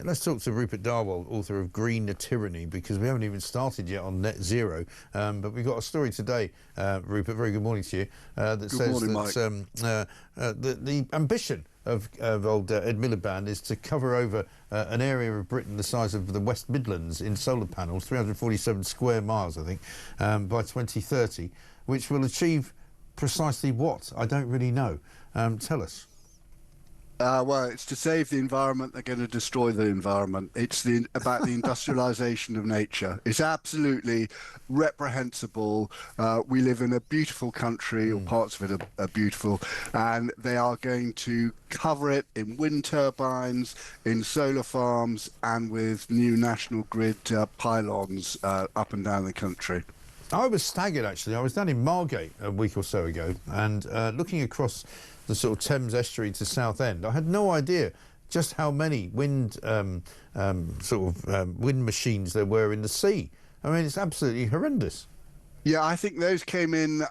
Let's talk to Rupert Darwell, author of Green Tyranny, because we haven't even started yet on net zero. But we've got a story today, Rupert, very good morning to you, that good says morning, that the ambition of old Ed Miliband is to cover over an area of Britain the size of the West Midlands in solar panels, 347 square miles, I think, by 2030, which will achieve precisely what? I don't really know. Tell us. Well, it's to save the environment. They're going to destroy the environment. It's about the industrialisation of nature. It's absolutely reprehensible. We live in a beautiful country, or parts of it are beautiful, and they are going to cover it in wind turbines, in solar farms, and with new national grid pylons up and down the country. I was staggered, actually. I was down in Margate a week or so ago, and looking across the sort of Thames estuary to Southend, I had no idea just how many wind wind machines there were in the sea. I mean, it's absolutely horrendous. Yeah, I think those came in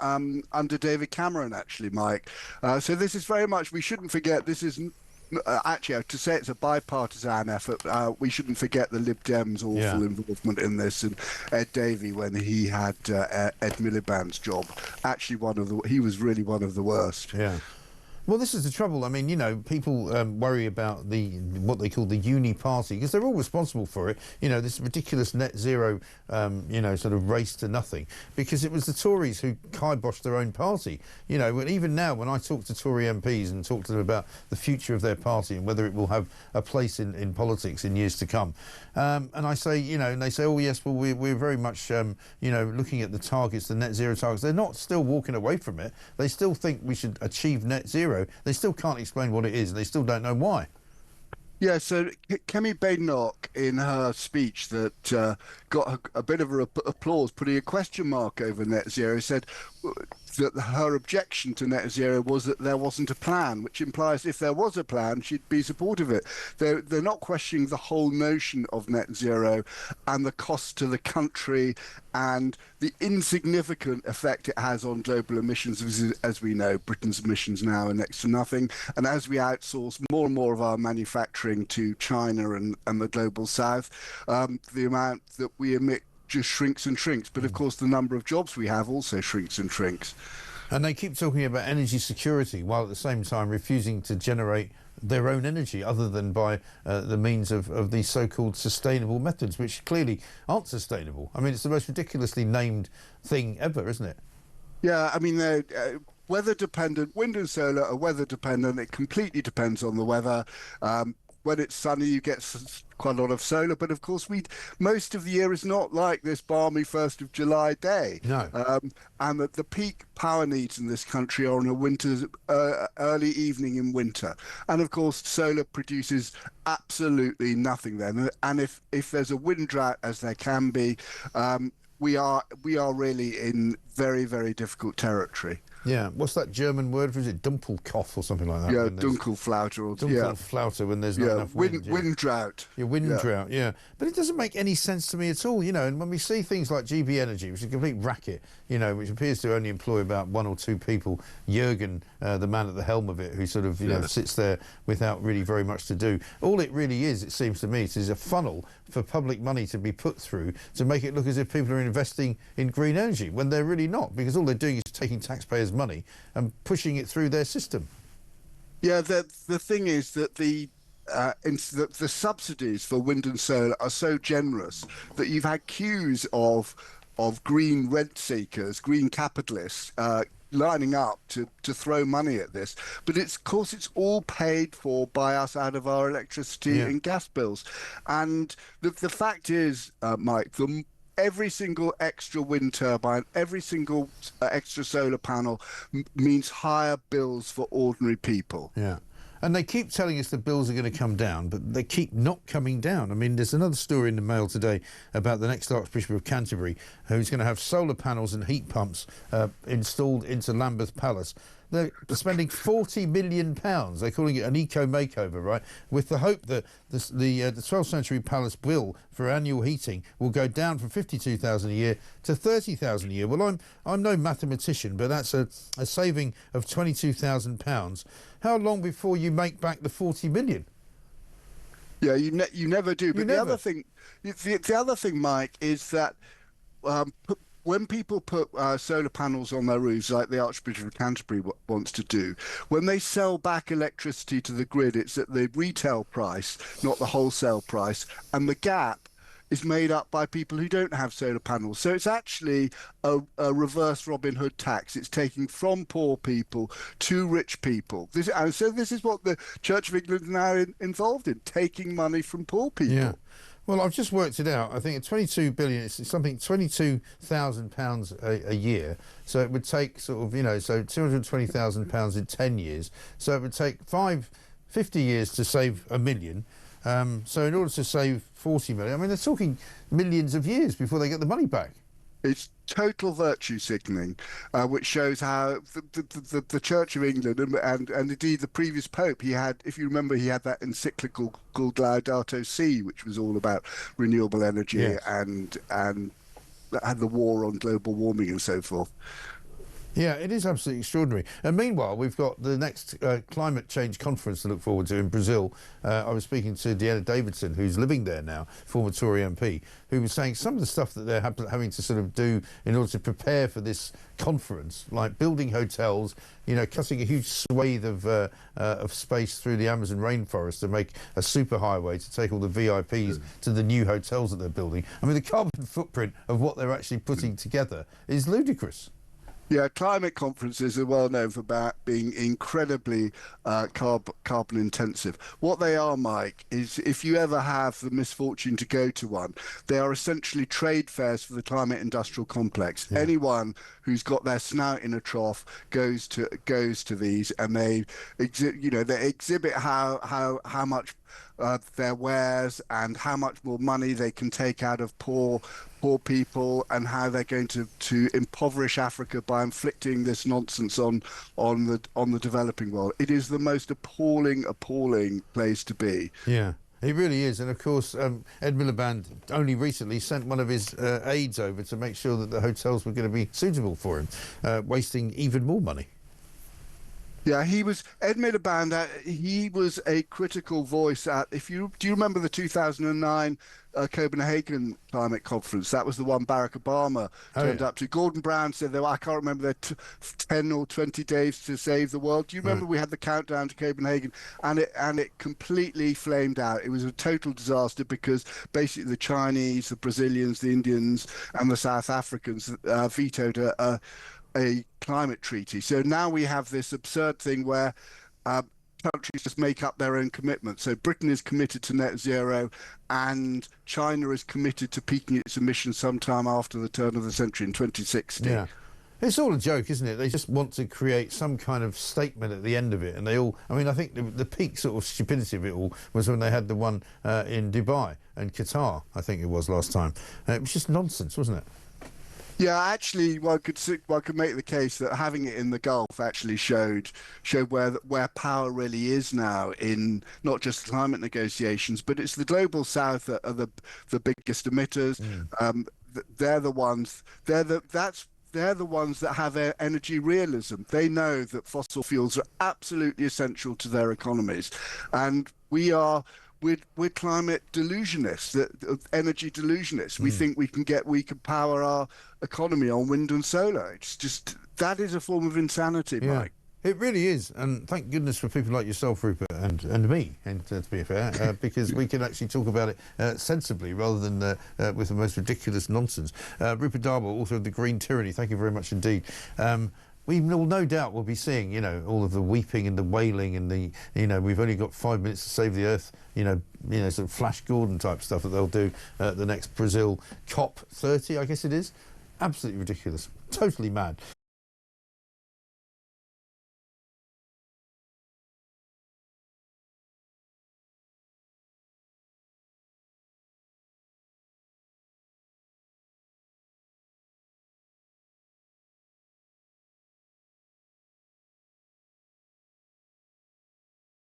under David Cameron, actually, Mike. So this is very much, we shouldn't forget, this is actually, to say it's a bipartisan effort, we shouldn't forget the Lib Dems' awful involvement in this, and Ed Davey, when he had Ed Miliband's job, actually he was really one of the worst. Yeah. Well, this is the trouble. I mean, you know, people worry about what they call the uni party, because they're all responsible for it. You know, this ridiculous net zero, you know, sort of race to nothing, because it was the Tories who kiboshed their own party. You know, even now, when I talk to Tory MPs and talk to them about the future of their party and whether it will have a place in politics in years to come, and I say, you know, and they say, oh yes, well, we're very much, you know, looking at the targets, the net zero targets. They're not still walking away from it. They still think we should achieve net zero. They still can't explain what it is. They still don't know why. Yeah, so Kemi Badenoch, in her speech that got a bit of applause, putting a question mark over net zero, said that her objection to net zero was that there wasn't a plan, which implies if there was a plan, she'd be supportive of it. They're not questioning the whole notion of net zero and the cost to the country and the insignificant effect it has on global emissions. As we know, Britain's emissions now are next to nothing. And as we outsource more and more of our manufacturing to China and the global south, the amount that we emit just shrinks and shrinks. But of course, the number of jobs we have also shrinks and shrinks. And they keep talking about energy security while at the same time refusing to generate their own energy other than by the means of these so-called sustainable methods, which clearly aren't sustainable. I mean, it's the most ridiculously named thing ever, isn't it? Yeah, I mean, weather dependent. Wind and solar are weather dependent. It completely depends on the weather. When it's sunny, you get quite a lot of solar, but of course, most of the year is not like this balmy 1st of July day. No. And the peak power needs in this country are on a early evening in winter. And of course, solar produces absolutely nothing then. And if there's a wind drought, as there can be, we are really in very, very difficult territory. Yeah, what's that German word for it? Is it Dunkelkopf or something like that? Yeah, Dunkelflaute. Dunkelflaute, when there's not enough wind. Wind drought. Yeah, wind drought, yeah. But it doesn't make any sense to me at all, you know, and when we see things like GB Energy, which is a complete racket, you know, which appears to only employ about 1 or 2 people, Jürgen, the man at the helm of it, who sort of, you know, sits there without really very much to do. All it really is, it seems to me, is a funnel for public money to be put through to make it look as if people are investing in green energy, when they're really not, because all they're doing is taking taxpayers' money and pushing it through their system. Yeah, the thing is that the subsidies for wind and solar are so generous that you've had queues of green rent seekers, green capitalists lining up to throw money at this. But of course it's all paid for by us out of our electricity and gas bills. And the fact is, Mike, every single extra wind turbine, every single extra solar panel means higher bills for ordinary people. Yeah. And they keep telling us the bills are going to come down, but they keep not coming down. I mean, there's another story in the Mail today about the next Archbishop of Canterbury, who's going to have solar panels and heat pumps installed into Lambeth Palace. They're spending £40 million. They're calling it an eco makeover, right? With the hope that the 12th century palace bill for annual heating will go down from £52,000 a year to £30,000 a year. Well, I'm no mathematician, but that's a saving of £22,000. How long before you make back the £40 million? Yeah, you never do. But never. the other thing, Mike, is that when people put solar panels on their roofs, like the Archbishop of Canterbury wants to do, when they sell back electricity to the grid, it's at the retail price, not the wholesale price, and the gap is made up by people who don't have solar panels. So it's actually a reverse Robin Hood tax. It's taking from poor people to rich people. And so this is what the Church of England is now involved in, taking money from poor people. Yeah. Well, I've just worked it out. I think at 22 billion, it's something £22,000 a year. So it would take sort of, so £220,000 in 10 years. So it would take 50 years to save £1 million. So in order to save 40 million, I mean, they're talking millions of years before they get the money back. It's total virtue signaling, which shows how the Church of England and indeed the previous Pope, he had, if you remember, he had that encyclical called Laudato Si, which was all about renewable energy. Yes. and had the war on global warming and so forth. Yeah, it is absolutely extraordinary. And meanwhile, we've got the next climate change conference to look forward to in Brazil. I was speaking to Deanna Davidson, who's living there now, former Tory MP, who was saying some of the stuff that they're having to sort of do in order to prepare for this conference, like building hotels, cutting a huge swathe of space through the Amazon rainforest to make a superhighway to take all the VIPs to the new hotels that they're building. I mean, the carbon footprint of what they're actually putting together is ludicrous. Yeah, climate conferences are well known for being incredibly carbon intensive. What they are, Mike, is if you ever have the misfortune to go to one, they are essentially trade fairs for the climate industrial complex. Yeah. Anyone who's got their snout in a trough goes to these, and they exhibit how much their wares and how much more money they can take out of poor people, and how they're going to impoverish Africa by inflicting this nonsense on the developing world. It is the most appalling place to be. Yeah. It really is. And of course, Ed Miliband only recently sent one of his aides over to make sure that the hotels were going to be suitable for him, wasting even more money. Yeah, Ed Miliband. He was a critical voice at. Do you remember the 2009 Copenhagen climate conference? That was the one Barack Obama turned up to. Gordon Brown said I can't remember 10 or 20 days to save the world. Do you remember we had the countdown to Copenhagen, and it completely flamed out? It was a total disaster because basically the Chinese, the Brazilians, the Indians, and the South Africans vetoed a climate treaty. So now we have this absurd thing where countries just make up their own commitments. So Britain is committed to net zero, and China is committed to peaking its emissions sometime after the turn of the century in 2060. Yeah. It's all a joke, isn't it? They just want to create some kind of statement at the end of it, and I think the peak sort of stupidity of it all was when they had the one in Dubai and Qatar, I think it was last time. It was just nonsense, wasn't it? Yeah, actually, one could make the case that having it in the Gulf actually showed where power really is now in not just climate negotiations, but it's the global South that are the biggest emitters. They're the ones. They're the ones that have energy realism. They know that fossil fuels are absolutely essential to their economies, and we're climate delusionists, energy delusionists. We think we can power our economy on wind and solar. It's just, that is a form of insanity, Mike. It really is, and thank goodness for people like yourself, Rupert, and me, and to be fair, because we can actually talk about it sensibly rather than with the most ridiculous nonsense. Rupert Darboll, author of The Green Tyranny, thank you very much indeed. We will no doubt will be seeing, all of the weeping and the wailing and the, we've only got 5 minutes to save the earth, sort of Flash Gordon type stuff that they'll do at the next Brazil COP30, I guess it is. Absolutely ridiculous. Totally mad.